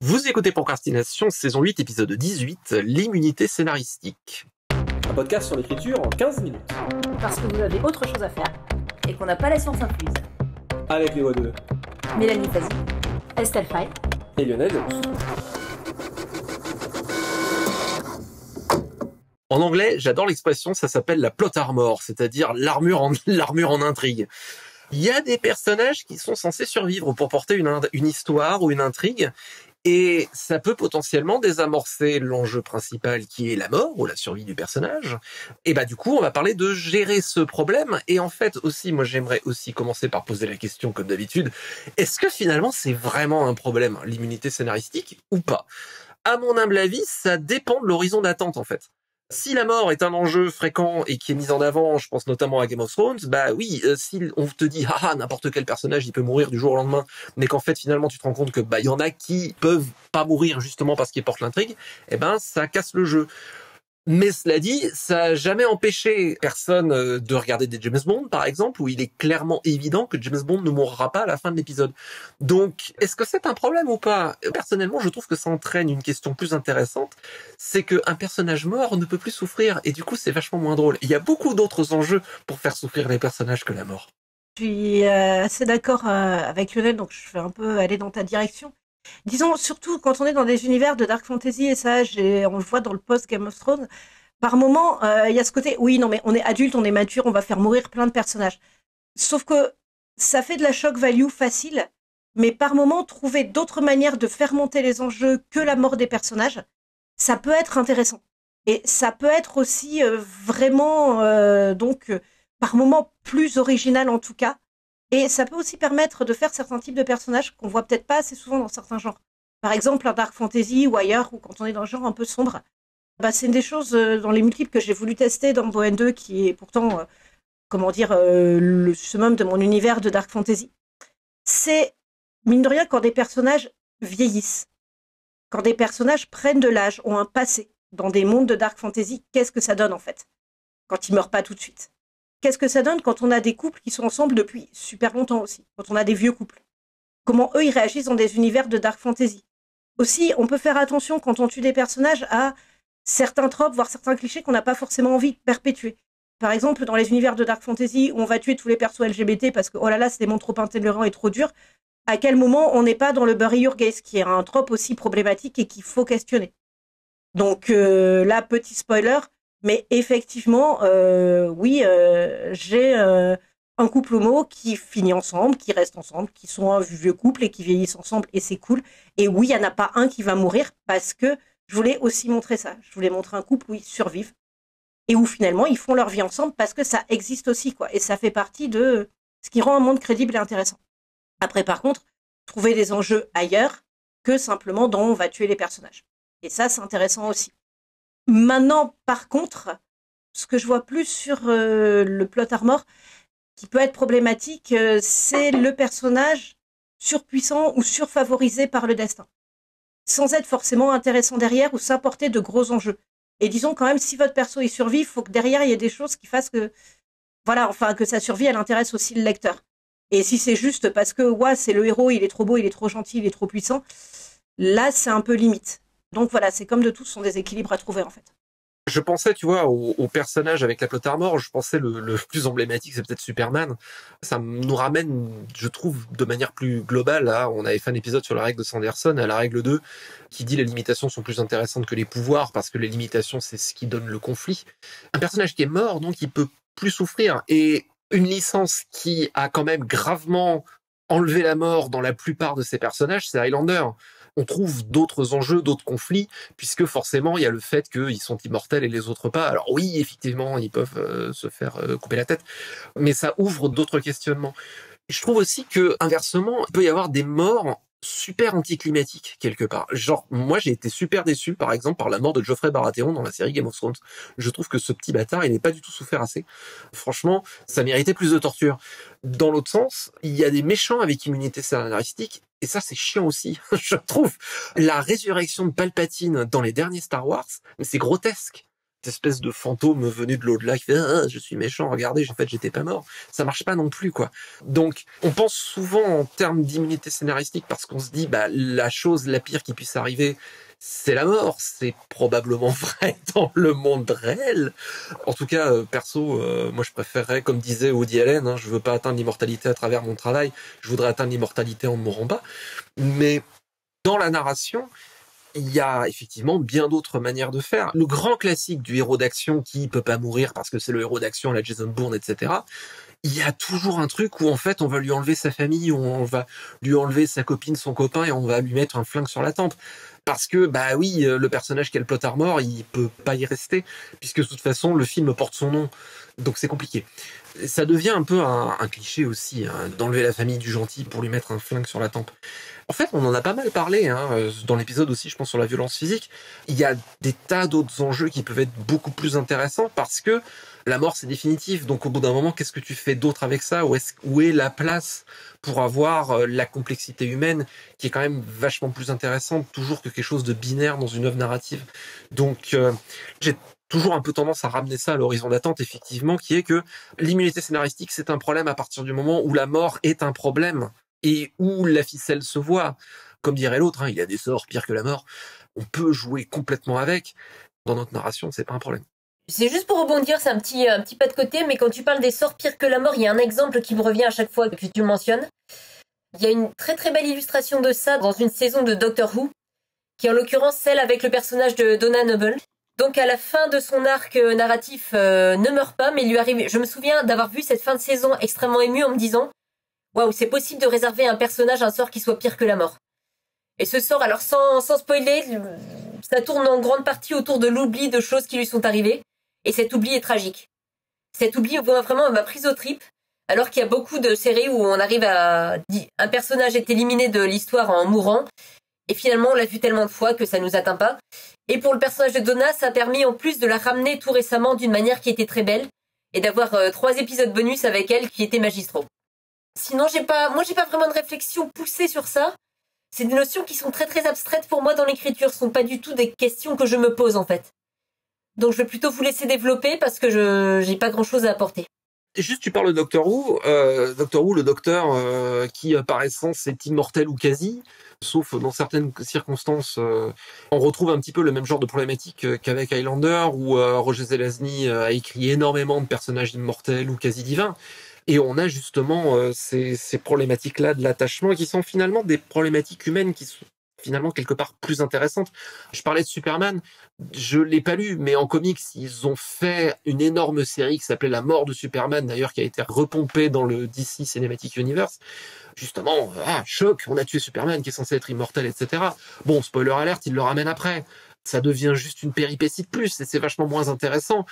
Vous écoutez Procrastination, saison 8, épisode 18, l'immunité scénaristique. Un podcast sur l'écriture en 15 minutes. Parce que vous avez autre chose à faire et qu'on n'a pas la science incluse. Avec les voix de Mélanie Fazi, Estelle Fay et Lionel Delous. En anglais, j'adore l'expression, ça s'appelle la plot armor, c'est-à-dire l'armure en intrigue. Il y a des personnages qui sont censés survivre pour porter une histoire ou une intrigue, et ça peut potentiellement désamorcer l'enjeu principal qui est la mort ou la survie du personnage. Et du coup, on va parler de gérer ce problème. Et en fait aussi, moi j'aimerais aussi commencer par poser la question comme d'habitude. Est-ce que finalement c'est vraiment un problème, l'immunité scénaristique ou pas? À mon humble avis, ça dépend de l'horizon d'attente en fait. Si la mort est un enjeu fréquent et qui est mis en avant, je pense notamment à Game of Thrones, oui, si on te dit n'importe quel personnage il peut mourir du jour au lendemain, mais qu'en fait finalement tu te rends compte que y en a qui peuvent pas mourir justement parce qu'ils portent l'intrigue, ça casse le jeu. Mais cela dit, ça n'a jamais empêché personne de regarder des James Bond, par exemple, où il est clairement évident que James Bond ne mourra pas à la fin de l'épisode. Donc, est-ce que c'est un problème ou pas? Personnellement, je trouve que ça entraîne une question plus intéressante, c'est qu'un personnage mort ne peut plus souffrir, et du coup, c'est vachement moins drôle. Il y a beaucoup d'autres enjeux pour faire souffrir les personnages que la mort. Je suis assez d'accord avec Lionel, donc je vais un peu aller dans ta direction. Disons, surtout quand on est dans des univers de dark fantasy, et ça, on le voit dans le post-Game of Thrones, par moment, il y a ce côté, oui, non, mais on est adulte, on est mature, on va faire mourir plein de personnages. Sauf que ça fait de la shock value facile, mais par moment, trouver d'autres manières de faire monter les enjeux que la mort des personnages, ça peut être intéressant. Et ça peut être aussi vraiment, par moment, plus original en tout cas. Et ça peut aussi permettre de faire certains types de personnages qu'on voit peut-être pas assez souvent dans certains genres. Par exemple, un dark fantasy ou ailleurs, ou quand on est dans un genre un peu sombre. C'est une des choses dans les multiples que j'ai voulu tester dans Bohen 2, qui est pourtant, le summum de mon univers de dark fantasy. C'est, mine de rien, quand des personnages vieillissent, quand des personnages prennent de l'âge, ont un passé dans des mondes de dark fantasy, qu'est-ce que ça donne en fait? Quand ils meurent pas tout de suite. Qu'est-ce que ça donne quand on a des couples qui sont ensemble depuis super longtemps aussi, quand on a des vieux couples? Comment eux, ils réagissent dans des univers de dark fantasy? Aussi, on peut faire attention quand on tue des personnages à certains tropes, voire certains clichés qu'on n'a pas forcément envie de perpétuer. Par exemple, dans les univers de dark fantasy, où on va tuer tous les persos LGBT parce que, oh là là, c'est des mondes trop intolérants et trop durs, à quel moment on n'est pas dans le bury your gays, qui est un trope aussi problématique et qu'il faut questionner. Donc là, petit spoiler, mais effectivement, j'ai un couple homo qui finit ensemble, qui reste ensemble, qui sont un vieux couple et qui vieillissent ensemble, et c'est cool. Et oui, il n'y en a pas un qui va mourir, parce que je voulais aussi montrer ça. Je voulais montrer un couple où ils survivent, et où finalement, ils font leur vie ensemble, parce que ça existe aussi, quoi. Et ça fait partie de ce qui rend un monde crédible et intéressant. Après, par contre, trouver des enjeux ailleurs que simplement dans on va tuer les personnages. Et ça, c'est intéressant aussi. Maintenant, par contre, ce que je vois plus sur le plot armor, qui peut être problématique, c'est le personnage surpuissant ou surfavorisé par le destin. Sans être forcément intéressant derrière ou s'apporter de gros enjeux. Et disons quand même, si votre perso y survit, il faut que derrière, il y ait des choses qui fassent que, que sa survie, elle intéresse aussi le lecteur. Et si c'est juste parce que, c'est le héros, il est trop beau, il est trop gentil, il est trop puissant, là, c'est un peu limite. Donc voilà, c'est comme de tout, ce sont des équilibres à trouver en fait. Je pensais, tu vois, au personnage avec la plot armor, je pensais le plus emblématique, c'est peut-être Superman. Ça nous ramène, je trouve, de manière plus globale, là, on avait fait un épisode sur la règle de Sanderson, à la règle 2, qui dit les limitations sont plus intéressantes que les pouvoirs, parce que les limitations, c'est ce qui donne le conflit. Un personnage qui est mort, donc, il peut plus souffrir. Et une licence qui a quand même gravement enlevé la mort dans la plupart de ses personnages, c'est Highlander. On trouve d'autres enjeux, d'autres conflits, puisque forcément, il y a le fait qu'ils sont immortels et les autres pas. Alors oui, effectivement, ils peuvent se faire couper la tête, mais ça ouvre d'autres questionnements. Je trouve aussi que, inversement, il peut y avoir des morts super anticlimatiques, quelque part. Genre, moi, j'ai été super déçu, par exemple, par la mort de Joffrey Baratheon dans la série Game of Thrones. Je trouve que ce petit bâtard, il n'est pas du tout souffert assez. Franchement, ça méritait plus de torture. Dans l'autre sens, il y a des méchants avec immunité scénaristique, et ça, c'est chiant aussi, je trouve. La résurrection de Palpatine dans les derniers Star Wars, c'est grotesque. espèce de fantôme venu de l'au-delà qui fait ah, je suis méchant, regardez, en fait j'étais pas mort. Ça marche pas non plus, quoi. Donc on pense souvent en termes d'immunité scénaristique parce qu'on se dit bah la chose la pire qui puisse arriver, c'est la mort. C'est probablement vrai dans le monde réel. En tout cas, perso, moi je préférerais, comme disait Woody Allen, je veux pas atteindre l'immortalité à travers mon travail, je voudrais atteindre l'immortalité en ne mourant pas. Mais dans la narration, il y a effectivement bien d'autres manières de faire. Le grand classique du héros d'action qui peut pas mourir parce que c'est le héros d'action, la Jason Bourne, etc. Il y a toujours un truc où en fait on va lui enlever sa famille, ou on va lui enlever sa copine, son copain, et on va lui mettre un flingue sur la tempe. Parce que, bah oui, le personnage qui a le plot armor, il peut pas y rester, puisque de toute façon, le film porte son nom. Donc c'est compliqué. Ça devient un peu un cliché aussi, d'enlever la famille du gentil pour lui mettre un flingue sur la tempe. En fait, on en a pas mal parlé, dans l'épisode aussi, je pense, sur la violence physique. Il y a des tas d'autres enjeux qui peuvent être beaucoup plus intéressants parce que la mort, c'est définitif. Donc, au bout d'un moment, qu'est-ce que tu fais d'autre avec ça? Où est la place pour avoir la complexité humaine qui est quand même vachement plus intéressante, toujours que quelque chose de binaire dans une œuvre narrative. Donc, j'ai toujours un peu tendance à ramener ça à l'horizon d'attente, effectivement, qui est que l'immunité scénaristique, c'est un problème à partir du moment où la mort est un problème et où la ficelle se voit. Comme dirait l'autre, il y a des sorts pires que la mort. On peut jouer complètement avec. Dans notre narration, c'est pas un problème. C'est juste pour rebondir, c'est un petit pas de côté, mais quand tu parles des sorts pires que la mort, il y a un exemple qui me revient à chaque fois que tu le mentionnes. Il y a une très très belle illustration de ça dans une saison de Doctor Who, qui est en l'occurrence celle avec le personnage de Donna Noble. Donc à la fin de son arc narratif ne meurt pas, mais il lui arrive. Je me souviens d'avoir vu cette fin de saison extrêmement émue en me disant waouh, c'est possible de réserver à un personnage un sort qui soit pire que la mort. Et ce sort, alors sans spoiler, ça tourne en grande partie autour de l'oubli de choses qui lui sont arrivées. Et cet oubli est tragique. Cet oubli vraiment m'a prise aux tripes, alors qu'il y a beaucoup de séries où on arrive à... Un personnage est éliminé de l'histoire en mourant, et finalement on l'a vu tellement de fois que ça nous atteint pas. Et pour le personnage de Donna, ça a permis en plus de la ramener tout récemment d'une manière qui était très belle, et d'avoir 3 épisodes bonus avec elle qui étaient magistraux. Sinon, j'ai pas vraiment de réflexion poussée sur ça. C'est des notions qui sont très très abstraites pour moi dans l'écriture, ce sont pas du tout des questions que je me pose en fait. Donc je vais plutôt vous laisser développer parce que je j'ai pas grand-chose à apporter. Et juste, tu parles de Doctor Who. Doctor Who, le docteur qui, par essence, est immortel ou quasi, sauf dans certaines circonstances. On retrouve un petit peu le même genre de problématique qu'avec Highlander, où Roger Zelazny a écrit énormément de personnages immortels ou quasi divins. Et on a justement ces problématiques-là de l'attachement qui sont finalement des problématiques humaines qui sont finalement quelque part plus intéressantes. Je parlais de Superman, je l'ai pas lu, mais en comics, ils ont fait une énorme série qui s'appelait La mort de Superman, d'ailleurs, qui a été repompée dans le DC Cinematic Universe. Justement, choc, on a tué Superman qui est censé être immortel, etc. Bon, spoiler alert, il le ramène après. Ça devient juste une péripétie de plus et c'est vachement moins intéressant.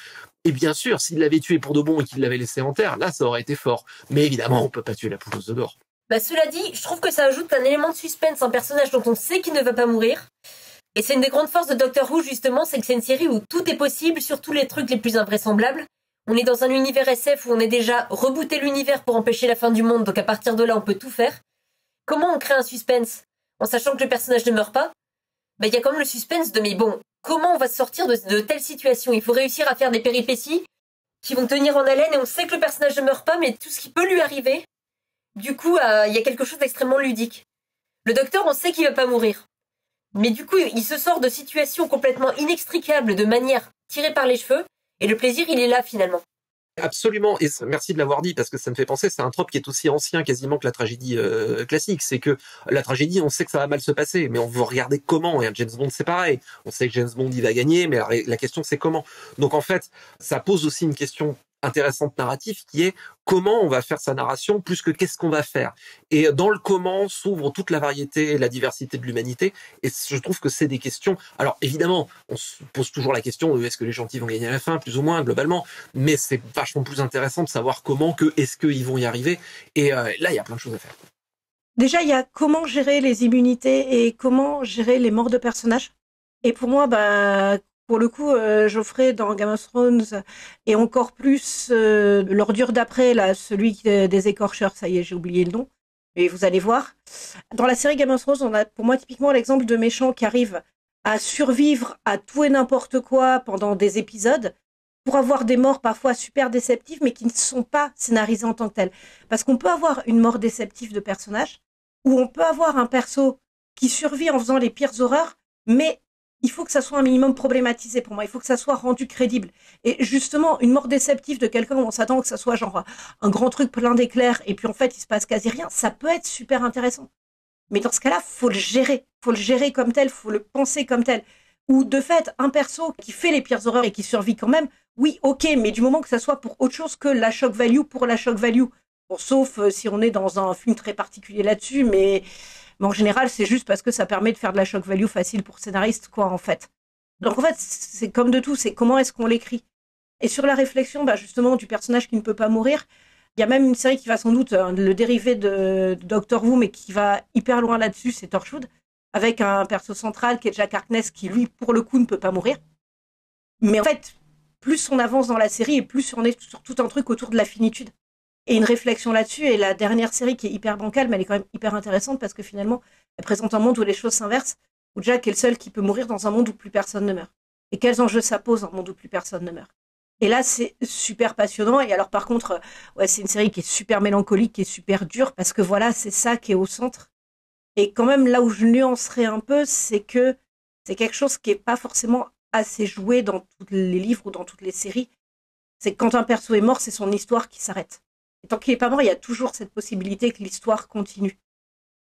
Et bien sûr, s'il l'avait tué pour de bon et qu'il l'avait laissé en terre, là, ça aurait été fort. Mais évidemment, on peut pas tuer la poule aux œufs d'or. Cela dit, je trouve que ça ajoute un élément de suspense, un personnage dont on sait qu'il ne va pas mourir. Et c'est une des grandes forces de Doctor Who, justement, c'est que c'est une série où tout est possible, surtout les trucs les plus invraisemblables. On est dans un univers SF où on est déjà rebooté l'univers pour empêcher la fin du monde, donc à partir de là, on peut tout faire. Comment on crée un suspense en sachant que le personnage ne meurt pas? Il y a quand même le suspense de mais bon, comment on va se sortir de telle situation? Il faut réussir à faire des péripéties qui vont tenir en haleine et on sait que le personnage ne meurt pas, mais tout ce qui peut lui arriver, du coup, il y a quelque chose d'extrêmement ludique. Le docteur, on sait qu'il va pas mourir. Mais du coup, il se sort de situations complètement inextricables de manière tirée par les cheveux, et le plaisir, il est là finalement. Absolument, et merci de l'avoir dit parce que ça me fait penser, c'est un trope qui est aussi ancien quasiment que la tragédie classique, c'est que la tragédie, on sait que ça va mal se passer, mais on veut regarder comment, et un James Bond c'est pareil, on sait que James Bond il va gagner, mais la question c'est comment. Donc en fait, ça pose aussi une question intéressante narrative qui est comment on va faire sa narration plus que qu'est-ce qu'on va faire. Et dans le comment s'ouvre toute la variété et la diversité de l'humanité et je trouve que c'est des questions. Alors évidemment, on se pose toujours la question de est-ce que les gentils vont gagner à la fin, plus ou moins globalement, mais c'est vachement plus intéressant de savoir comment que est-ce qu'ils vont y arriver et là il y a plein de choses à faire. Déjà, il y a comment gérer les immunités et comment gérer les morts de personnages. Et pour moi, pour le coup, Geoffrey dans Game of Thrones et encore plus l'ordure d'après, là, celui des écorcheurs, ça y est, j'ai oublié le nom, mais vous allez voir. Dans la série Game of Thrones, on a pour moi typiquement l'exemple de méchants qui arrivent à survivre à tout et n'importe quoi pendant des épisodes pour avoir des morts parfois super déceptives, mais qui ne sont pas scénarisées en tant que telles. Parce qu'on peut avoir une mort déceptive de personnage, ou on peut avoir un perso qui survit en faisant les pires horreurs, mais il faut que ça soit un minimum problématisé pour moi. Il faut que ça soit rendu crédible. Et justement, une mort déceptive de quelqu'un où on s'attend que ça soit genre un grand truc plein d'éclairs, et puis en fait, il se passe quasi rien, ça peut être super intéressant. Mais dans ce cas-là, faut le gérer. Faut le gérer comme tel, faut le penser comme tel. Ou de fait, un perso qui fait les pires horreurs et qui survit quand même, oui, ok, mais du moment que ça soit pour autre chose que la shock value pour la shock value. Bon, sauf si on est dans un film très particulier là-dessus, mais en général, c'est juste parce que ça permet de faire de la shock value facile pour scénariste, quoi, en fait. Donc en fait, c'est comme de tout, c'est comment est-ce qu'on l'écrit. Et sur la réflexion, justement, du personnage qui ne peut pas mourir, il y a même une série qui va sans doute le dérivé de Doctor Who, mais qui va hyper loin là-dessus, c'est Torchwood, avec un perso central qui est Jack Harkness, qui lui, pour le coup, ne peut pas mourir. Mais en fait, plus on avance dans la série, et plus on est sur tout un truc autour de la finitude. Et une réflexion là-dessus, et la dernière série qui est hyper bancale, mais elle est quand même hyper intéressante, parce que finalement, elle présente un monde où les choses s'inversent, où Jack est le seul qui peut mourir dans un monde où plus personne ne meurt. Et quels enjeux ça pose, un monde où plus personne ne meurt. Et là, c'est super passionnant. Et alors, par contre, c'est une série qui est super mélancolique, qui est super dure, parce que voilà, c'est ça qui est au centre. Et quand même, là où je nuancerais un peu, c'est que c'est quelque chose qui est pas forcément assez joué dans tous les livres ou dans toutes les séries. C'est que quand un perso est mort, c'est son histoire qui s'arrête. Et tant qu'il est pas mort, il y a toujours cette possibilité que l'histoire continue.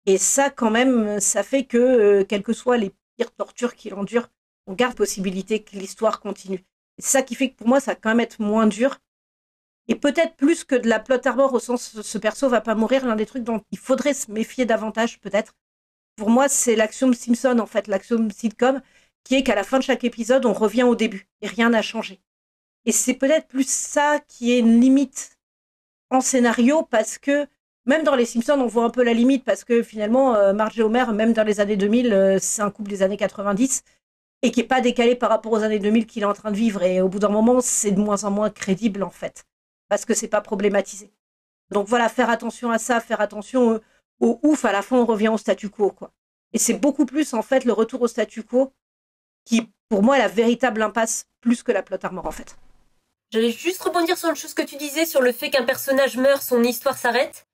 Et ça, quand même, ça fait que, quelles que soient les pires tortures qu'il endure, on garde possibilité que l'histoire continue. C'est ça qui fait que pour moi, ça va quand même être moins dur. Et peut-être plus que de la plot armor au sens ce perso va pas mourir, l'un des trucs dont il faudrait se méfier davantage peut-être. Pour moi, c'est l'axiome Simpson, en fait, l'axiome sitcom, qui est qu'à la fin de chaque épisode, on revient au début et rien n'a changé. Et c'est peut-être plus ça qui est une limite en scénario, parce que même dans les Simpsons, on voit un peu la limite, parce que finalement, Marge et Homer, même dans les années 2000, c'est un couple des années 90, et qui est pas décalé par rapport aux années 2000 qu'il est en train de vivre. Et au bout d'un moment, c'est de moins en moins crédible, en fait, parce que c'est pas problématisé. Donc voilà, faire attention à ça, faire attention au ouf, à la fin, on revient au statu quo, quoi. Et c'est beaucoup plus, en fait, le retour au statu quo qui, pour moi, est la véritable impasse, plus que la plot armor, en fait. J'allais juste rebondir sur une chose que tu disais, sur le fait qu'un personnage meurt, son histoire s'arrête.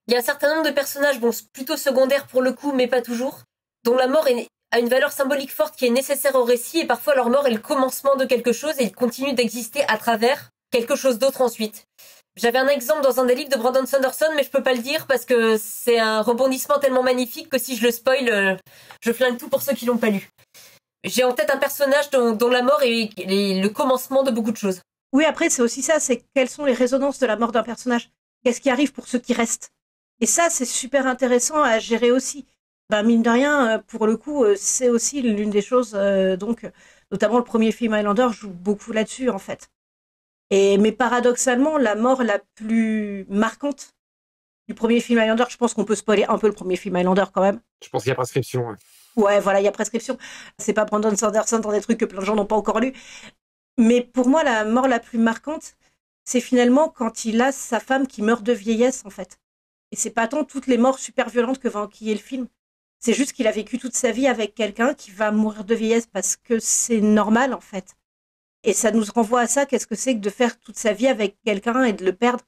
Il y a un certain nombre de personnages, plutôt secondaires pour le coup, mais pas toujours, dont la mort a une valeur symbolique forte qui est nécessaire au récit, et parfois leur mort est le commencement de quelque chose, et ils continuent d'exister à travers quelque chose d'autre ensuite. J'avais un exemple dans un des livres de Brandon Sanderson, mais je peux pas le dire parce que c'est un rebondissement tellement magnifique que si je le spoil, je flingue tout pour ceux qui l'ont pas lu. J'ai en tête un personnage dont la mort est le commencement de beaucoup de choses. Oui, après, c'est aussi ça, c'est quelles sont les résonances de la mort d'un personnage. Qu'est-ce qui arrive pour ceux qui restent? Et ça, c'est super intéressant à gérer aussi. Mine de rien, pour le coup, c'est aussi l'une des choses, donc, notamment le premier film Highlander joue beaucoup là-dessus, en fait. Mais paradoxalement, la mort la plus marquante du premier film Highlander, je pense qu'on peut spoiler un peu le premier film Highlander quand même. Je pense qu'il y a prescription. Ouais. Ouais, voilà, il y a prescription. C'est pas Brandon Sanderson dans des trucs que plein de gens n'ont pas encore lus. Mais pour moi, la mort la plus marquante, c'est finalement quand il a sa femme qui meurt de vieillesse, en fait. Et c'est pas tant toutes les morts super violentes que va enquiller le film. C'est juste qu'il a vécu toute sa vie avec quelqu'un qui va mourir de vieillesse parce que c'est normal, en fait. Et ça nous renvoie à ça, qu'est-ce que c'est que de faire toute sa vie avec quelqu'un et de le perdre.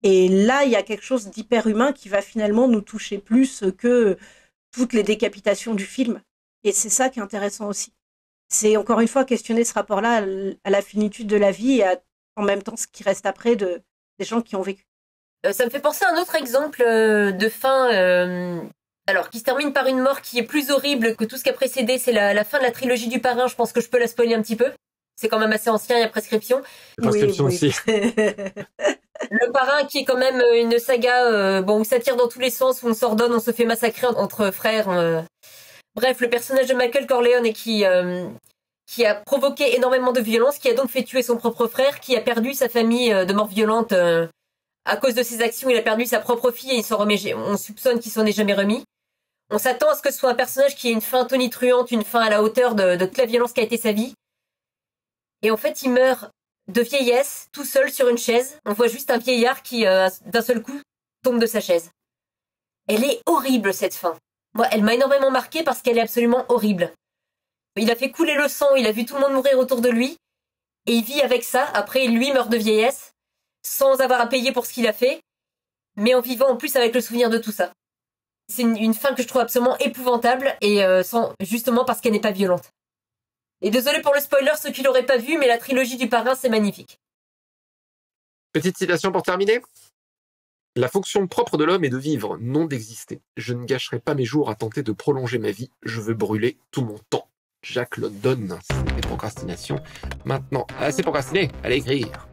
Et là, il y a quelque chose d'hyper humain qui va finalement nous toucher plus que toutes les décapitations du film. Et c'est ça qui est intéressant aussi. C'est encore une fois questionner ce rapport-là à la finitude de la vie et en même temps ce qui reste après des gens qui ont vécu. Ça me fait penser à un autre exemple de fin, alors qui se termine par une mort qui est plus horrible que tout ce qui a précédé. C'est la fin de la trilogie du Parrain. Je pense que je peux la spoiler un petit peu. C'est quand même assez ancien, il y a prescription. Prescription oui. aussi. Le Parrain qui est quand même une saga où ça tire dans tous les sens, où on s'ordonne, on se fait massacrer entre frères. Bref, le personnage de Michael Corleone qui a provoqué énormément de violence, qui a donc fait tuer son propre frère, qui a perdu sa famille de mort violente à cause de ses actions. Il a perdu sa propre fille et on soupçonne qu'il s'en est jamais remis. On s'attend à ce que ce soit un personnage qui ait une fin tonitruante, une fin à la hauteur de toute la violence qu'a été sa vie. Et en fait, il meurt de vieillesse, tout seul sur une chaise. On voit juste un vieillard qui, d'un seul coup, tombe de sa chaise. Elle est horrible, cette fin. Moi, elle m'a énormément marquée parce qu'elle est absolument horrible. Il a fait couler le sang, il a vu tout le monde mourir autour de lui, et il vit avec ça. Après, lui meurt de vieillesse, sans avoir à payer pour ce qu'il a fait, mais en vivant en plus avec le souvenir de tout ça. C'est une fin que je trouve absolument épouvantable, et justement parce qu'elle n'est pas violente. Et désolé pour le spoiler, ceux qui l'auraient pas vu, mais la trilogie du Parrain, c'est magnifique. Petite citation pour terminer. La fonction propre de l'homme est de vivre, non d'exister. Je ne gâcherai pas mes jours à tenter de prolonger ma vie. Je veux brûler tout mon temps. Jack London, c'était procrastination. Maintenant, assez procrastiné, allez écrire.